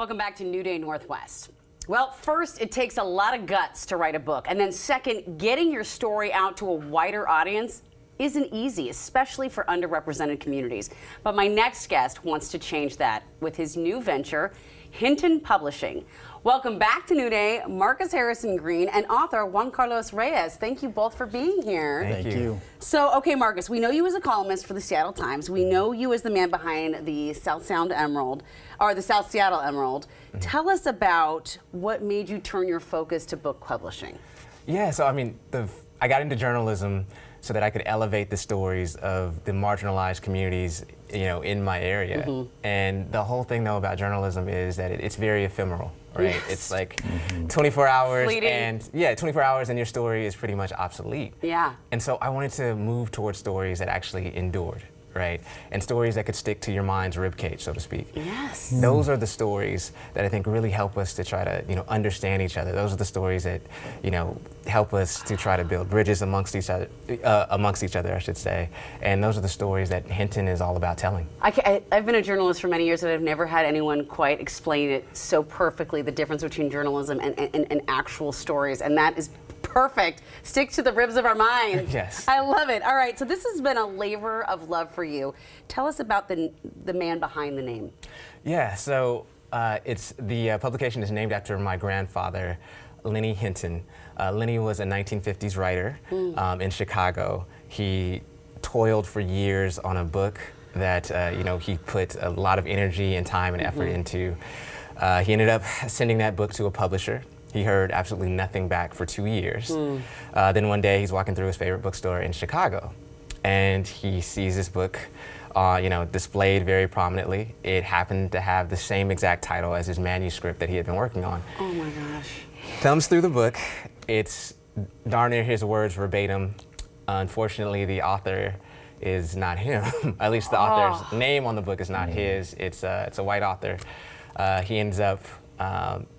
Welcome back to New Day Northwest. Well, first, it takes a lot of guts to write a book. And then second, getting your story out to a wider audience isn't easy, especially for underrepresented communities. But my next guest wants to change that with his new venture, Hinton Publishing. Welcome back to New Day, Marcus Harrison Green and author Juan Carlos Reyes. Thank you both for being here. Thank you. So, okay, Marcus, we know you as a columnist for the Seattle Times. We know you as the man behind the South Sound Emerald, or the South Seattle Emerald. Tell us about what made you turn your focus to book publishing. Yeah, so I mean, I got into journalism so that I could elevate the stories of the marginalized communities, in my area. And the whole thing, though, about journalism is that it's very ephemeral, right? Yes. It's like 24 hours, Fleeting. and 24 hours, and your story is pretty much obsolete. Yeah. And so I wanted to move towards stories that actually endured, right? And stories that could stick to your mind's ribcage, so to speak. Yes. Those are the stories that I think really help us to try to, understand each other. Those are the stories that, help us to try to build bridges amongst each other, I should say. And those are the stories that Hinton is all about telling. I've been a journalist for many years, and I've never had anyone quite explain it so perfectly, the difference between journalism and actual stories. And that is perfect. Stick to the ribs of our minds. Yes. I love it. All right, so this has been a labor of love for you. Tell us about the man behind the name. Yeah, so the publication is named after my grandfather, Lenny Hinton. Lenny was a 1950s writer in Chicago. He toiled for years on a book that he put a lot of energy and time and effort into. He ended up sending that book to a publisher. He heard absolutely nothing back for 2 years. Then one day he's walking through his favorite bookstore in Chicago, and he sees this book displayed very prominently. It happened to have the same exact title as his manuscript that he had been working on. Oh my gosh. Thumbs through the book. It's darn near his words verbatim. Unfortunately, the author is not him. At least the author's name on the book is not his. It's a white author. He ends up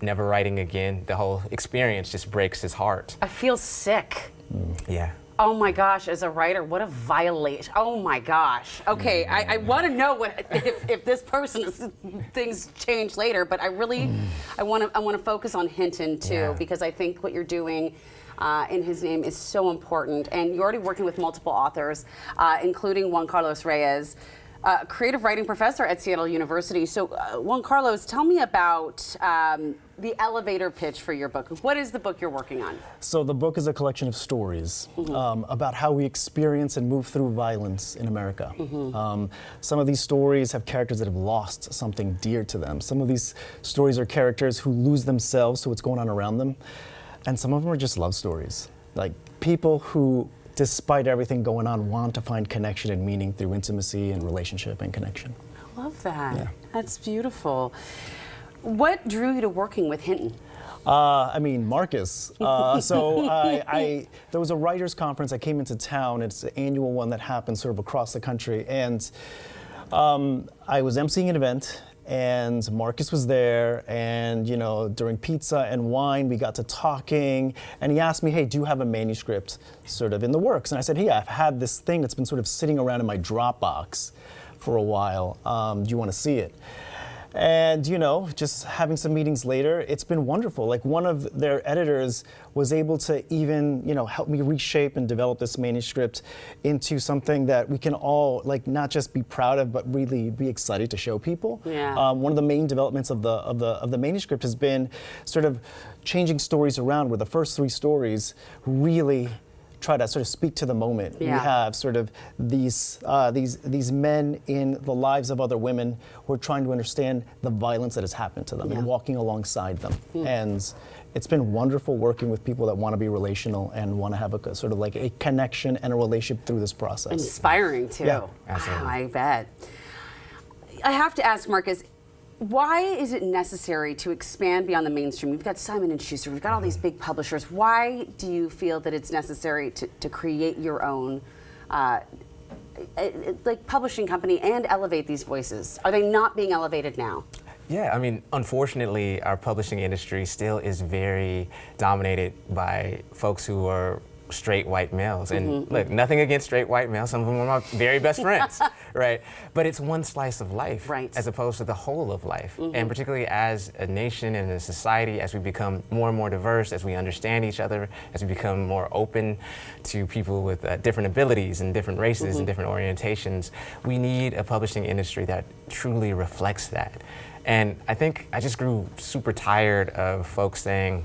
never writing again. The whole experience just breaks his heart. I feel sick. Yeah. Oh my gosh, as a writer, what a violation. Oh my gosh. Okay, I want to know if this person things change later, but I want to focus on Hinton too, because I think what you're doing in his name is so important. And you're already working with multiple authors, including Juan Carlos Reyes, creative writing professor at Seattle University. So Juan Carlos, tell me about the elevator pitch for your book. What is the book you're working on? So the book is a collection of stories about how we experience and move through violence in America. Some of these stories have characters that have lost something dear to them. Some of these stories are characters who lose themselves to what's going on around them. And some of them are just love stories. Like people who, despite everything going on, want to find connection and meaning through intimacy and relationship and connection. I love that. Yeah. That's beautiful. What drew you to working with Hinton? Marcus. There was a writers' conference. I came into town. It's an annual one that happens sort of across the country. And I was emceeing an event, and Marcus was there, and during pizza and wine we got to talking, and he asked me, hey, do you have a manuscript sort of in the works? And I said, yeah, I've had this thing that's been sort of sitting around in my Dropbox for a while. Do you want to see it? And just having some meetings later, it's been wonderful. Like one of their editors was able to even help me reshape and develop this manuscript into something that we can all not just be proud of, but really be excited to show people. Yeah. One of the main developments of the manuscript has been sort of changing stories around, where the first 3 stories really try to sort of speak to the moment. Yeah. We have sort of these men in the lives of other women who are trying to understand the violence that has happened to them and walking alongside them. And it's been wonderful working with people that want to be relational and want to have a sort of like a connection and a relationship through this process. Inspiring too. Yeah. Absolutely. Wow, I bet. I have to ask, Marcus, why is it necessary to expand beyond the mainstream? We've got Simon & Schuster, we've got all these big publishers. Why do you feel that it's necessary to create your own publishing company and elevate these voices? Are they not being elevated now? Yeah, I mean, unfortunately, our publishing industry still is very dominated by folks who are straight white males. And look, nothing against straight white males. Some of them are my very best friends, right? But it's one slice of life, right, as opposed to the whole of life. And particularly as a nation and a society, as we become more and more diverse, as we understand each other, as we become more open to people with different abilities and different races and different orientations, we need a publishing industry that truly reflects that. And I think I just grew super tired of folks saying,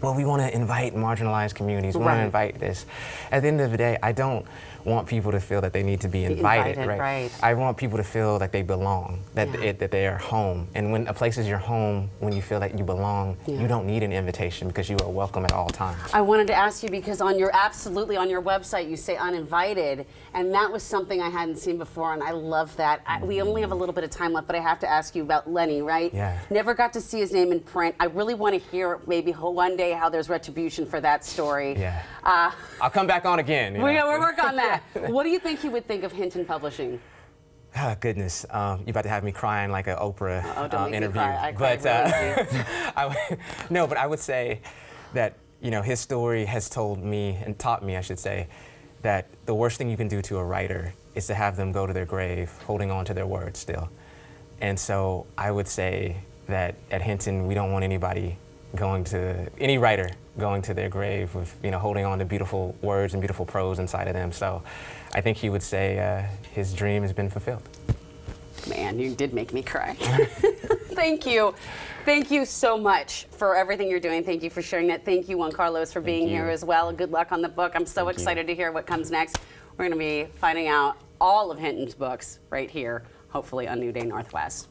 well, we want to invite marginalized communities, we want to invite this. At the end of the day, I don't want people to feel that they need to be invited, right? I want people to feel that they belong, that that they are home. And when a place is your home, when you feel that you belong, you don't need an invitation because you are welcome at all times. I wanted to ask you because on your website you say uninvited, and that was something I hadn't seen before, and I love that. We only have a little bit of time left, but I have to ask you about Lenny, right? Yeah. Never got to see his name in print. I really want to hear maybe one day how there's retribution for that story. Yeah. I'll come back on again. We'll work on that. What do you think he would think of Hinton Publishing? Oh, goodness, you're about to have me crying like an Oprah interview. But no, but I would say that his story has told me and taught me, I should say, that the worst thing you can do to a writer is to have them go to their grave holding on to their words still. And so I would say that at Hinton, we don't want any writer going to their grave with holding on to beautiful words and beautiful prose inside of them. So I think he would say his dream has been fulfilled. Man, you did make me cry. Thank you. Thank you so much for everything you're doing. Thank you for sharing that. Thank you, Juan Carlos, for being here as well. Good luck on the book. I'm so excited to hear what comes next. We're going to be finding out all of Hinton's books right here, hopefully on New Day Northwest.